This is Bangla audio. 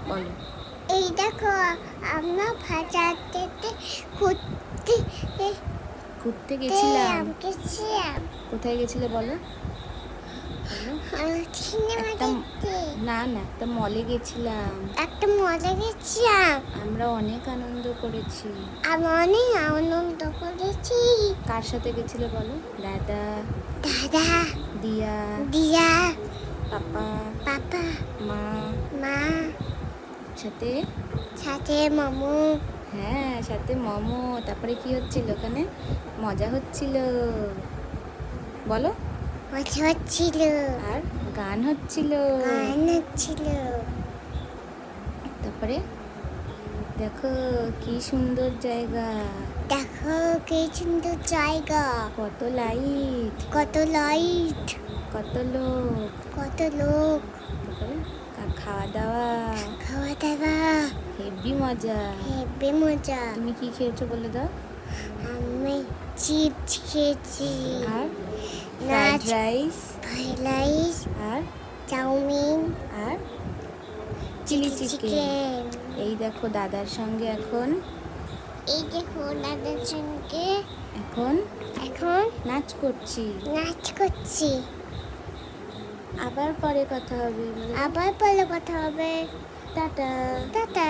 বলো। এই দেখো আমরা বাজারতে ঘুরতে ঘুরতে গেছিলাম। গেছিলাম। কোথায় গেছিলে বলো? সিনেমা একটা দেখতে। না না, একটা মলে গেছিলাম। একটা মজা গেছিলাম। আমরা অনেক আনন্দ করেছি। আমি অনেক আনন্দ করেছি। কার সাথে গেছিলে বলো? দাদা, দাদা, দিয়া, দিয়া, পাপা, পাপা, মা, মা, সাথে সাথে মামু। হ্যাঁ, সাথে মোমো। তারপরে কি হচ্ছিল ওখানে? মজা হচ্ছিল। বলো। মজা হচ্ছিল। আর গান হচ্ছিল। গান হচ্ছিল। তারপরে দেখো কি সুন্দর জায়গা। দেখো কি সুন্দর জায়গা। কত লাইট, কত লাইট, কত লোক। কত লোক। তারপরে খাওয়া দাওয়া, খাওয়া দাওয়া হেভি মজা। হেব্বি মজা। তুমি কি খেয়েছো বলে দাও? আমি চিপস খেয়েছি, আর ফ্রাইড নাচ, রাইস, ফ্রাইড রাইস, আর চাউমিন, আর চিলি চিকেন। চিকেন। এই দেখো দাদার সঙ্গে এখন এই দেখো দাদার সঙ্গে এখন এখন নাচ করছি। নাচ করছি। আবার পরে কথা হবে। আবার পরে কথা হবে। টাটা। টাটা।